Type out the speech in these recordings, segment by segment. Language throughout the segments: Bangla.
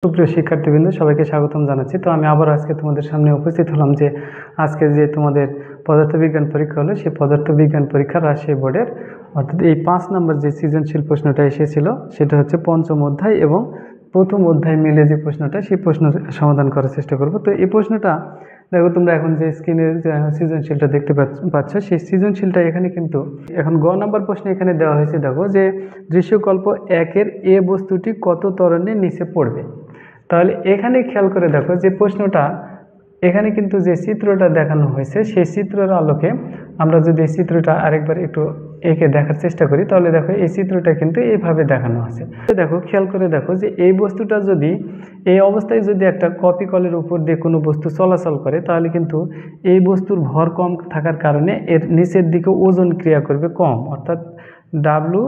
সুপ্রিয় শিক্ষার্থীবৃন্দ, সবাইকে স্বাগতম জানাচ্ছি। তো আমি আবার আজকে তোমাদের সামনে উপস্থিত হলাম যে আজকে যে তোমাদের পদার্থবিজ্ঞান পরীক্ষা হলো, সেই পদার্থবিজ্ঞান পরীক্ষা রাজশাহী বোর্ডের অর্থাৎ এই 5 নম্বর যে সৃজনশীল প্রশ্নটা এসেছিল সেটা হচ্ছে পঞ্চম অধ্যায় এবং প্রথম অধ্যায় মিলে যে প্রশ্নটা, সেই প্রশ্ন সমাধান করার চেষ্টা করব। তো এই প্রশ্নটা দেখো, তোমরা এখন যে স্ক্রিনে সৃজনশীলটা দেখতে পাচ্ছ, সেই সৃজনশীলটা এখানে কিন্তু এখন গ নাম্বার প্রশ্ন এখানে দেওয়া হয়েছে। দেখো যে দৃশ্যকল্প 1-এর এ বস্তুটি কত ত্বরণে নিচে পড়বে। তাহলে এখানে খেয়াল করে দেখো যে প্রশ্নটা এখানে কিন্তু যে চিত্রটা দেখানো হয়েছে, সেই চিত্রের আলোকে আমরা যদি এই চিত্রটা আরেকবার একটু এঁকে দেখার চেষ্টা করি, তাহলে দেখো এই চিত্রটা কিন্তু এইভাবে দেখানো আছে। দেখো, খেয়াল করে দেখো যে এই বস্তুটা যদি এই অবস্থায় যদি একটা কপি কলের উপর দিয়ে কোনো বস্তু চলাচল করে, তাহলে কিন্তু এই বস্তুর ভর কম থাকার কারণে এর নিচের দিকে ওজন ক্রিয়া করবে কম, অর্থাৎ ডাব্লু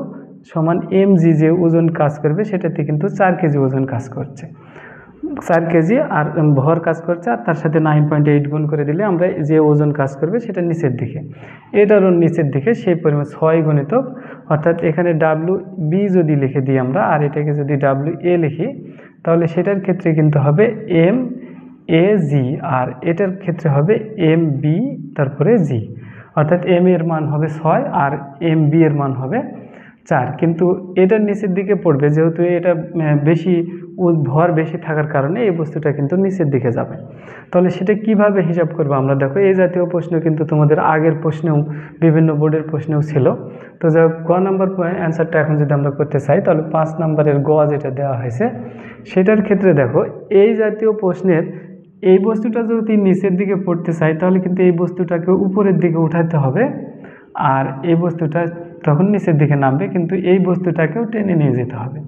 সমান mg যে ওজন কাজ করবে সেটাতে কিন্তু 4 কেজি ওজন কাজ করছে, 4 কেজি আর ভর কাজ করছে, আর তার সাথে 9.8 গুণ করে দিলে আমরা যে ওজন কাজ করবে সেটা নিচের দিকে, এটারও নিচের দিকে সেই পরিমাণ 6 গুণিতক, অর্থাৎ এখানে ডাব্লু বি যদি লিখে দিই আমরা আর এটাকে যদি ডাব্লু এ লিখি, তাহলে সেটার ক্ষেত্রে কিন্তু হবে এম এ জি, আর এটার ক্ষেত্রে হবে এম বি তারপরে জি, অর্থাৎ এম এর মান হবে 6 আর এম বি এর মান হবে 4। কিন্তু এটার নিচের দিকে পড়বে, যেহেতু এটা বেশি ভর বেশি থাকার কারণে এই বস্তুটা কিন্তু নিচের দিকে যাবে। তাহলে সেটা কিভাবে হিসাব করবো আমরা, দেখো এই জাতীয় প্রশ্ন কিন্তু তোমাদের আগের প্রশ্নেও বিভিন্ন বোর্ডের প্রশ্নেও ছিল। তো যাই হোক, গ নাম্বার অ্যান্সারটা এখন যদি আমরা করতে চাই, তাহলে 5 নম্বরের গ যেটা দেওয়া হয়েছে সেটার ক্ষেত্রে দেখো এই জাতীয় প্রশ্নের এই বস্তুটা যদি নিচের দিকে পড়তে চাই, তাহলে কিন্তু এই বস্তুটাকে উপরের দিকে উঠাতে হবে, আর এই বস্তুটা তখন নিচের দিকে নামবে, কিন্তু এই বস্তুটাকেও টেনে নিয়ে যেতে হবে।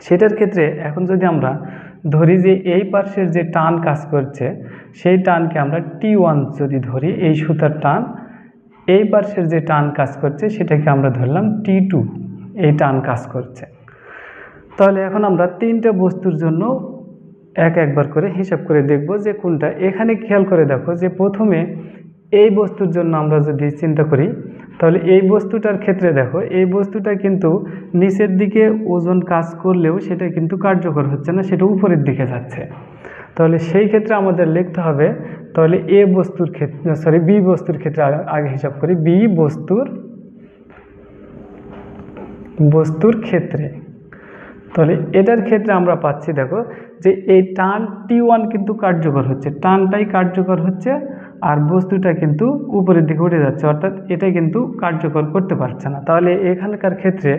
সেটার ক্ষেত্রে এখন যদি আমরা ধরি যে এই পার্শ্বের যে টান কাজ করছে, সেই টানকে আমরা T1 যদি ধরি, এই সুতার টান, এই পার্শ্বের যে টান কাজ করছে সেটাকে আমরা ধরলাম T2, এই টান কাজ করছে। তাহলে এখন আমরা 3টে বস্তুর জন্য একবার করে হিসাব করে দেখব যে কোনটা। এখানে খেয়াল করে দেখো যে প্রথমে এই বস্তুর জন্য আমরা যদি চিন্তা করি, তাহলে এই বস্তুটার ক্ষেত্রে দেখো এই বস্তুটা কিন্তু নিচের দিকে ওজন কাজ করলেও সেটা কিন্তু কার্যকর হচ্ছে না, সেটা উপরের দিকে যাচ্ছে। তাহলে সেই ক্ষেত্রে আমাদের লিখতে হবে, তাহলে এ বস্তুর ক্ষেত্রে বি বস্তুর ক্ষেত্রে আগে হিসাব করি, বি বস্তুর ক্ষেত্রে। তাহলে এটার ক্ষেত্রে আমরা পাচ্ছি দেখো যে এই টান T1 কিন্তু কার্যকর হচ্ছে, টানটাই কার্যকর হচ্ছে, আর বস্তুটা কিন্তু উপরের দিকে উঠে যাচ্ছে, অর্থাৎ এটা কিন্তু কার্যকর করতে পারছে না। তাহলে এখানকার ক্ষেত্রে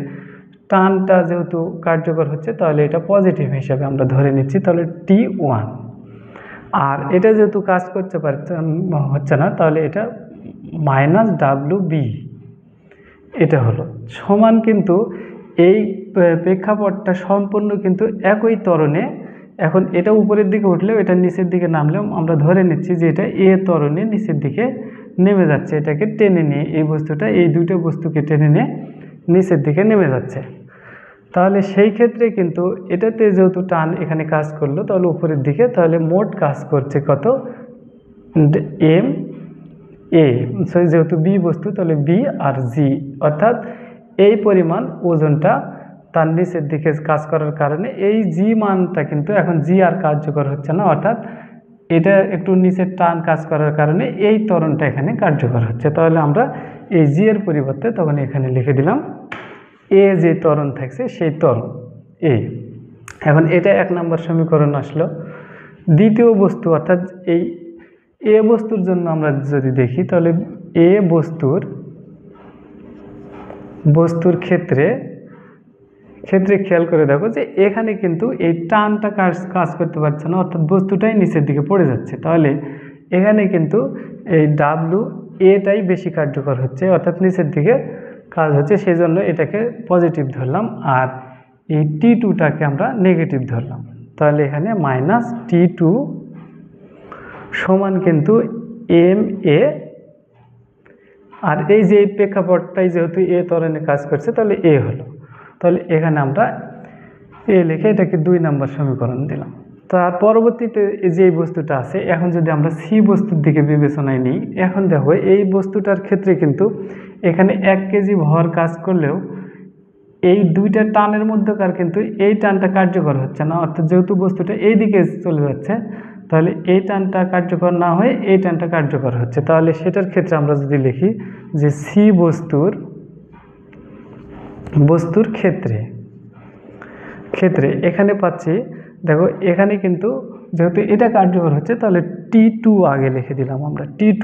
টানটা যেহেতু কার্যকর হচ্ছে, তাহলে এটা পজিটিভ হিসাবে আমরা ধরে নিচ্ছি, তাহলে T1। আর এটা যেহেতু কাজ করতে হচ্ছে না, তাহলে এটা -WB, এটা হলো সমান কিন্তু এই প্রেক্ষাপটটা সম্পূর্ণ কিন্তু একই ত্বরণে। এখন এটা উপরের দিকে উঠলেও এটা নিচের দিকে নামলেও আমরা ধরে নিচ্ছি যে এটা এ ত্বরণে নিচের দিকে নেমে যাচ্ছে, এটাকে টেনে নিয়ে এই বস্তুটা এই দুটো বস্তুকে টেনে নিয়ে নিচের দিকে নেমে যাচ্ছে। তাহলে সেই ক্ষেত্রে কিন্তু এটাতে যেহেতু টান এখানে কাজ করলো, তাহলে উপরের দিকে, তাহলে মোট কাজ করছে কত, এম এ, যেহেতু বি বস্তু তাহলে বি আর জি, অর্থাৎ এই পরিমাণ ওজনটা তার নিচের দিকে কাজ করার কারণে এই জি মানটা কিন্তু এখন জি আর কার্যকর হচ্ছে না, অর্থাৎ এটা একটু নিচের টান কাজ করার কারণে এই ত্বরণটা এখানে কার্যকর হচ্ছে। তাহলে আমরা এই জি এর পরিবর্তে তখন এখানে লিখে দিলাম এ, যে ত্বরণ থাকছে সেই ত্বরণ এ। এখন এটা 1 নম্বর সমীকরণ আসলো। দ্বিতীয় বস্তু অর্থাৎ এই এ বস্তুর জন্য আমরা যদি দেখি, তাহলে এ বস্তুর ক্ষেত্রে খেয়াল করে দেখো যে এখানে কিন্তু এই টানটা কাজ করতে পারছে না, অর্থাৎ বস্তুটাই নিচের দিকে পড়ে যাচ্ছে। তাহলে এখানে কিন্তু এই ডাব্লু এটাই বেশি কার্যকর হচ্ছে, অর্থাৎ নিচের দিকে কাজ হচ্ছে, সেই জন্য এটাকে পজিটিভ ধরলাম, আর এই T2টাকে আমরা নেগেটিভ ধরলাম। তাহলে এখানে -T2 সমান কিন্তু এম এ, আর এই যে প্রেক্ষাপটটাই যেহেতু এ ত্বরণে কাজ করছে, তাহলে এ হলো। তাহলে এখানে আমরা এ লিখে এটাকে 2 নম্বর সমীকরণ দিলাম। তার পরবর্তীতে যে বস্তুটা আছে, এখন যদি আমরা সি বস্তুর দিকে বিবেচনায় নিই, এখন দেখো এই বস্তুটার ক্ষেত্রে কিন্তু এখানে 1 কেজি ভর কাজ করলেও এই দুইটা টানের মধ্যকার কিন্তু এই টানটা কার্যকর হচ্ছে না, অর্থাৎ যেহেতু বস্তুটা এই দিকে চলে যাচ্ছে তাহলে এই টানটা কার্যকর না হয়ে এই টানটা কার্যকর হচ্ছে। তাহলে সেটার ক্ষেত্রে আমরা যদি লিখি যে সি বস্তুর ক্ষেত্রে এখানে পাচ্ছি, দেখো এখানে কিন্তু যেহেতু এটা কার্যকর হচ্ছে তাহলে T2 আগে লিখে দিলাম আমরা, T2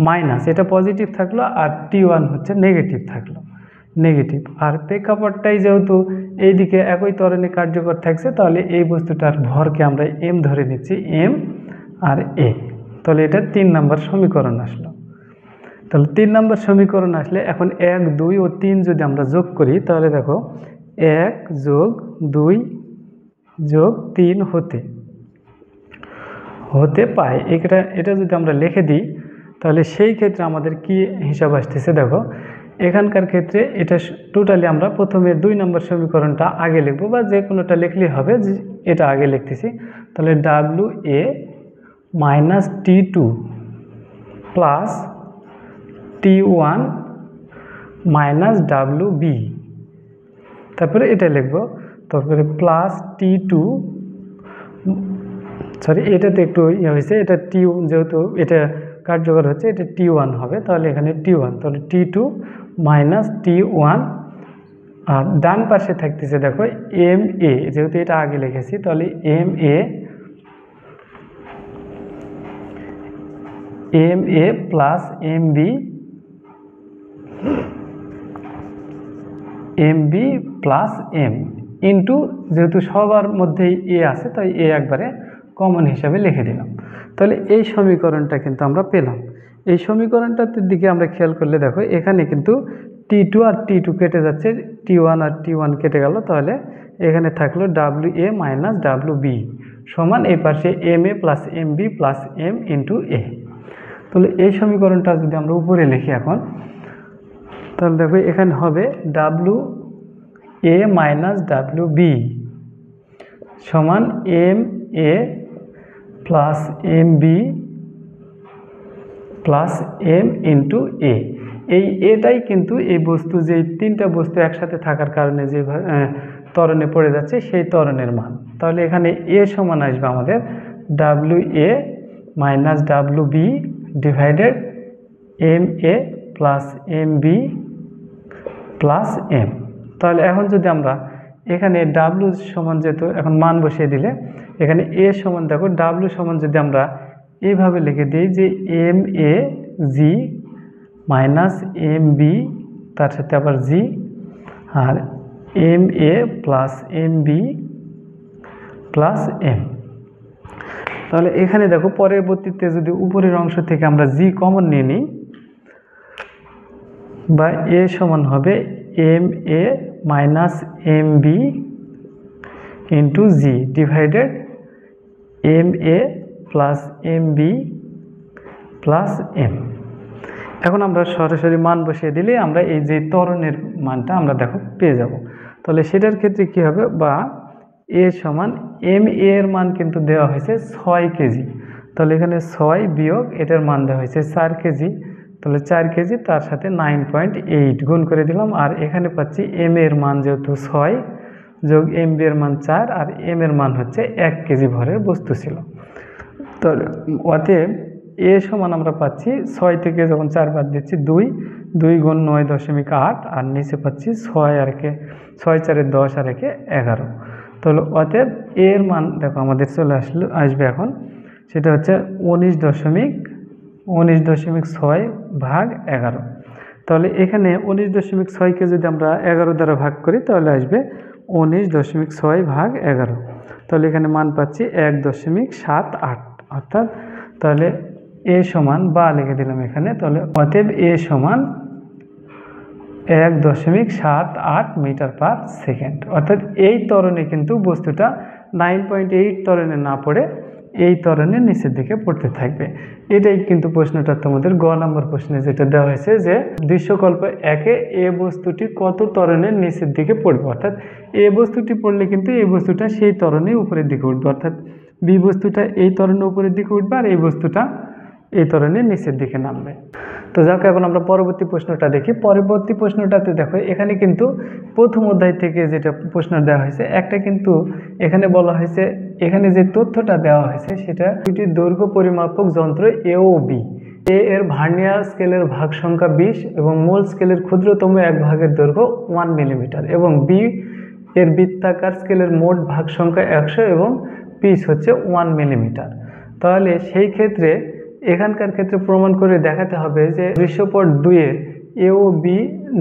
মাইনাস, এটা পজিটিভ থাকলো আর T1 হচ্ছে নেগেটিভ। আর প্রেক্ষাপটটাই যেহেতু এইদিকে একই ত্বরণে কার্যকর থাকছে তাহলে এই বস্তুটার ভরকে আমরা m ধরে নিচ্ছি, m আর a। তাহলে এটা 3 নম্বর সমীকরণ আসলো। তাহলে 3 নম্বর সমীকরণ আসলে এখন 1, 2 ও 3 যদি আমরা যোগ করি তাহলে দেখো 1 যোগ 2 যোগ 3 হতে পায়। এটা যদি আমরা লিখে দিই তাহলে সেই ক্ষেত্রে আমাদের কি হিসাব আসতেছে, দেখো এখানকার ক্ষেত্রে এটা টোটালি আমরা প্রথমে 2 নম্বর সমীকরণটা আগে লিখবো, বা যে কোনোটা লিখলেই হবে, যে এটা আগে লিখতেছি। তাহলে WA minus T2 plus T1 minus WB, তারপরে এটা লিখবো, তারপরে প্লাস T2, সরি এটাতে একটু ইয়ে হয়েছে, এটা যেহেতু এটা কার্যকর হচ্ছে এটা T1 হবে, তাহলে এখানে T1, তাহলে T2 মাইনাস T1, আর ডান পাশে থাকতেছে দেখো MA, যেহেতু এটা আগে লিখেছি তাহলে MA plus MB plus M into, যেহেতু সবার মধ্যেই A আছে তাই A একবারে কমন হিসাবে লিখে দিলাম। তাহলে এই সমীকরণটা কিন্তু আমরা পেলাম। এই সমীকরণটার দিকে আমরা খেয়াল করলে দেখো এখানে কিন্তু T2 আর T2 কেটে যাচ্ছে, T1 আর T1 কেটে গেল, তাহলে এখানে থাকলো WA মাইনাস WB সমান এই পাশে MA plus MB plus M into A। তাহলে এই সমীকরণটা যদি আমরা উপরে লিখি এখন, তাহলে দেখো এখানে হবে WA মাইনাস WB সমান MA plus MB plus M into A। এই এটাই কিন্তু এই বস্তু, যে তিনটা বস্তু একসাথে থাকার কারণে যে ত্বরণে পড়ে যাচ্ছে সেই ত্বরণের মান। তাহলে এখানে A সমান আসবে আমাদের WA minus WB divided MA plus MB plus M। তাহলে এখন যদি আমরা এখানে W সমান, যেহেতু এখন মান বসিয়ে দিলে এখানে A সমান, দেখো W সমান যদি আমরা এইভাবে লিখে দিই যে MAG মাইনাস MB তার সাথে আবার G আর MA plus MB plus M। তাহলে এখানে দেখো পরবর্তীতে যদি উপরের অংশ থেকে আমরা G কমন নিয়ে নিই, বা A সমান হবে MA minus MB into G divided MA plus MB plus M। এখন আমরা সরাসরি মান বসিয়ে দিলে আমরা এই যে ত্বরণের মানটা আমরা দেখো পেয়ে যাব। তাহলে সেটার ক্ষেত্রে কি হবে, বা A সমান MA এর মান কিন্তু দেওয়া হয়েছে 6 কেজি, তাহলে এখানে 6 বিয়োগ এটার মান দেওয়া হয়েছে 4 কেজি, তাহলে 4 কেজি তার সাথে 9.8 গুণ করে দিলাম। আর এখানে পাচ্ছি M এর মান যেহেতু 6 যোগ MB এর মান 4 আর M এর মান হচ্ছে 1 কেজি ভরের বস্তু ছিল। তাহলে অতএব A সমান আমরা পাচ্ছি 6 থেকে যখন 4 বাদ দিচ্ছি 2 গুণ 9.8 আর নিচে পাচ্ছি 6 আর একে 6 4 10 আর একে 11। তাহলে অতএব A এর মান দেখো আমাদের চলে আসবে এখন, সেটা হচ্ছে 19.6 ভাগ 11। তাহলে এখানে 19.6কে যদি আমরা 11 দ্বারা ভাগ করি তাহলে আসবে 19.6 ভাগ 11। তাহলে এখানে মান পাচ্ছি 1.78, অর্থাৎ তাহলে A সমান, বা লিখে দিলাম এখানে, তাহলে অতএব A সমান 1.78 মিটার পার সেকেন্ড। অর্থাৎ এই ত্বরণে কিন্তু বস্তুটা 9.8 ত্বরণে না পড়ে এই ত্বরণের নিচের দিকে পড়তে থাকবে। এটাই কিন্তু প্রশ্নটা তোমাদের গ নম্বর প্রশ্নে যেটা দেওয়া হয়েছে, যে দৃশ্যকল্প 1-এ এ বস্তুটি কত ত্বরণের নিচের দিকে পড়বে, অর্থাৎ এ বস্তুটি পড়লে কিন্তু এই বস্তুটা সেই ত্বরণে উপরের দিকে উঠবে, অর্থাৎ বি বস্তুটা এই ত্বরণে উপরের দিকে উঠবে আর এই বস্তুটা এই ত্বরণের নিচের দিকে নামবে। তো যাক, এখন আমরা পরবর্তী প্রশ্নটা দেখি। পরবর্তী প্রশ্নটাতে দেখো, এখানে কিন্তু প্রথম অধ্যায় থেকে যেটা প্রশ্ন দেওয়া হয়েছে, একটা কিন্তু এখানে বলা হয়েছে, এখানে যে তথ্যটা দেওয়া হয়েছে সেটা দুটি দৈর্ঘ্য পরিমাপক যন্ত্র এ ও বি, এ এর ভার্নিয়ার স্কেলের ভাগ সংখ্যা 20 এবং মূল স্কেলের ক্ষুদ্রতম এক ভাগের দৈর্ঘ্য 1 মিলিমিটার, এবং বি এর বৃত্তাকার স্কেলের মোট ভাগ সংখ্যা 100 এবং পিচ হচ্ছে 1 মিলিমিটার। তাহলে সেই ক্ষেত্রে এখানকার ক্ষেত্রে প্রমাণ করে দেখাতে হবে যে দৃশ্যপট 2-এর এ ও বি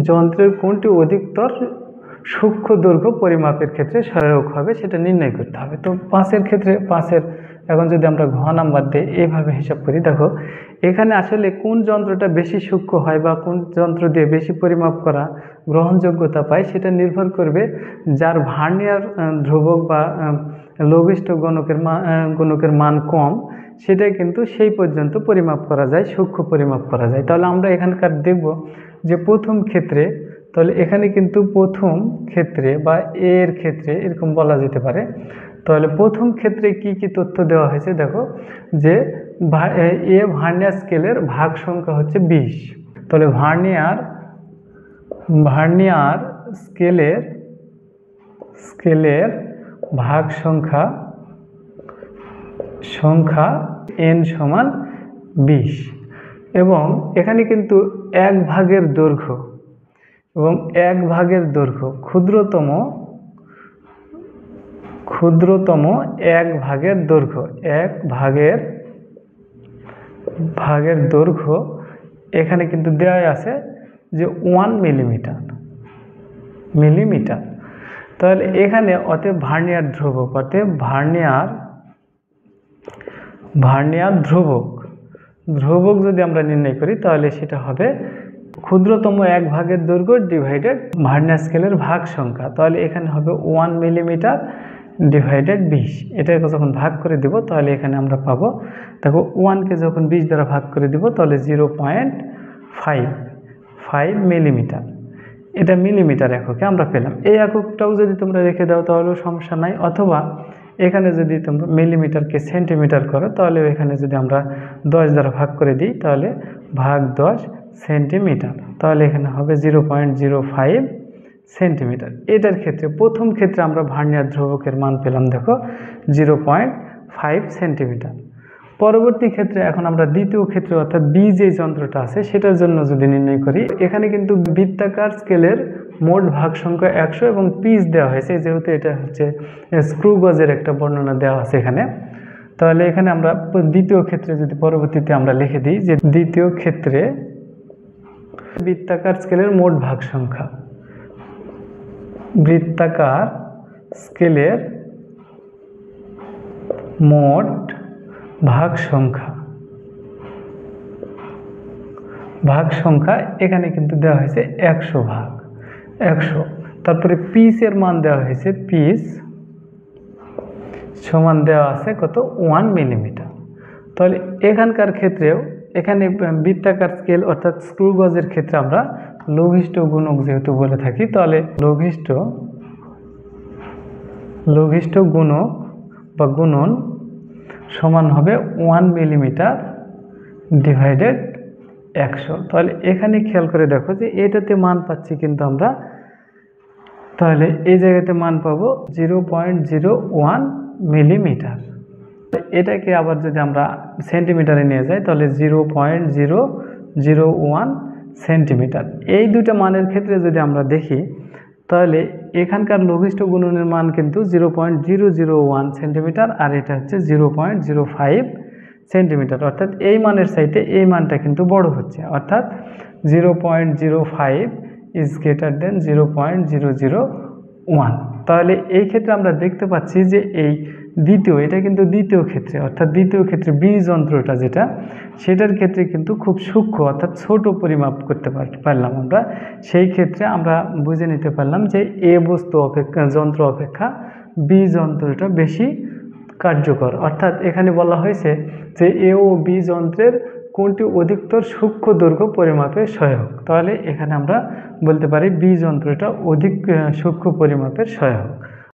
যন্ত্রের কোনটি অধিকতর সূক্ষ্ম দৈর্ঘ্য পরিমাপের ক্ষেত্রে সহায়ক হবে সেটা নির্ণয় করতে হবে। তো 5-এর ক্ষেত্রে, 5-এর এখন যদি আমরা ঘ নাম্বার দিয়ে এইভাবে হিসাব করি, দেখো এখানে আসলে কোন যন্ত্রটা বেশি সূক্ষ্ম হয় বা কোন যন্ত্র দিয়ে বেশি পরিমাপ করা গ্রহণযোগ্যতা পায় সেটা নির্ভর করবে যার ভার্নিয়ার ধ্রুবক বা লঘিষ্ঠ গুণকের মান কম, সেটাই কিন্তু সেই পর্যন্ত পরিমাপ করা যায়, সূক্ষ্ম পরিমাপ করা যায়। তাহলে আমরা এখানকার দেখব যে প্রথম ক্ষেত্রে, তাহলে এখানে কিন্তু প্রথম ক্ষেত্রে বা এর ক্ষেত্রে এরকম বলা যেতে পারে। তাহলে প্রথম ক্ষেত্রে কি কি তথ্য দেওয়া হয়েছে দেখো, যে এ ভার্নিয়ার স্কেলের ভাগ সংখ্যা হচ্ছে 20। তাহলে ভার্নিয়ার স্কেলের ভাগ সংখ্যা n সমান 20, এবং এখানে কিন্তু এক ভাগের দৈর্ঘ্য এবং এক ভাগের দৈর্ঘ্য ক্ষুদ্রতম এক ভাগের দৈর্ঘ্য এখানে কিন্তু দেওয়া আছে যে 1 মিলিমিটার। তাহলে এখানে অতএব ভার্নিয়ার ধ্রুবক, অতএব ভার্নিয়ার ধ্রুবক যদি আমরা নির্ণয় করি তাহলে সেটা হবে ক্ষুদ্রতম এক ভাগের দৈর্ঘ্য ডিভাইডেড ভার্নিয়ার স্কেলের ভাগ সংখ্যা। তাহলে এখানে হবে 1 মিলিমিটার ডিভাইডেড 20। এটাকে যখন ভাগ করে দিব তাহলে এখানে আমরা পাবো, দেখো 1কে যখন 20 দ্বারা ভাগ করে দিব তাহলে 0.5 মিলিমিটার, এটা মিলিমিটার এককে আমরা পেলাম। এই এককটাও যদি তোমরা রেখে দাও তাহলেও সমস্যা নাই, অথবা এখানে যদি তোমরা মিলিমিটারকে সেন্টিমিটার করো তাহলে এখানে যদি আমরা 10 দ্বারা ভাগ করে দিই তাহলে ভাগ 10 সেন্টিমিটার, তাহলে এখানে হবে 0.05 সেন্টিমিটার। এটার ক্ষেত্রে প্রথম ক্ষেত্রে আমরা ভার্নিয়ার ধ্রুবকের মান পেলাম দেখো 0.5 সেন্টিমিটার। পরবর্তী ক্ষেত্রে এখন আমরা দ্বিতীয় ক্ষেত্রে অর্থাৎ বি যে যন্ত্রটা আছে সেটার জন্য যদি নির্ণয় করি, এখানে কিন্তু বৃত্তাকার স্কেলের মোট ভাগ সংখ্যা 100 এবং পিচ দেওয়া হয়েছে, যেহেতু এটা হচ্ছে স্ক্রু গজের একটা বর্ণনা দেওয়া আছে এখানে। তাহলে এখানে আমরা দ্বিতীয় ক্ষেত্রে যদি পরবর্তীতে আমরা লিখে দিই যে দ্বিতীয় ক্ষেত্রে বৃত্তাকার স্কেলের মোট ভাগ সংখ্যা, বৃত্তাকার স্কেলের মোট ভাগ সংখ্যা এখানে কিন্তু দেওয়া হয়েছে 100 ভাগ 100। তারপরে পিচের মান দেওয়া হয়েছে, পিচ সমান দেওয়া আছে কত 1 মিলিমিটার। তাহলে এখানকার ক্ষেত্রেও এখানে বৃত্তাকার স্কেল অর্থাৎ স্ক্রু গজের ক্ষেত্রে আমরা লঘিষ্ঠ গুণক যেহেতু বলে থাকি, তাহলে লঘিষ্ঠ গুণক বা গুণন সমান হবে 1 মিলিমিটার ডিভাইডেড 100। তাহলে এখানে খেয়াল করে দেখো যে এটাতে মান পাচ্ছি কিন্তু আমরা, তাহলে এই জায়গাতে মান পাবো 0.01 মিলিমিটার। এটাকে আবার যদি আমরা সেন্টিমিটারে নিয়ে যাই তাহলে 0.001 সেন্টিমিটার। এই দুটো মানের ক্ষেত্রে যদি আমরা দেখি তাহলে এখানকার লঘিষ্ঠ গুণনের মান কিন্তু 0.001 সেন্টিমিটার আর এটা হচ্ছে 0.05 সেন্টিমিটার, অর্থাৎ এই মানের চাইতে এই মানটা কিন্তু বড় হচ্ছে, অর্থাৎ 0.05 ইজ গ্রেটার দেন 0.001। তাহলে এই ক্ষেত্রে আমরা দেখতে পাচ্ছি যে এই এটা কিন্তু দ্বিতীয় ক্ষেত্রে, অর্থাৎ দ্বিতীয় ক্ষেত্রে বি যন্ত্রটা যেটা, সেটার ক্ষেত্রে কিন্তু খুব সূক্ষ্ম অর্থাৎ ছোট পরিমাপ করতে পারলাম আমরা। সেই ক্ষেত্রে আমরা বুঝে নিতে পারলাম যে এ বস্তু যন্ত্র অপেক্ষা বি যন্ত্রটা বেশি কার্যকর, অর্থাৎ এখানে বলা হয়েছে যে এ ও বি যন্ত্রের কোনটি অধিকতর সূক্ষ্ম দৈর্ঘ্য পরিমাপের সহায়ক। তাহলে এখানে আমরা বলতে পারি বি যন্ত্রটা অধিক সূক্ষ্ম পরিমাপের সহায়ক।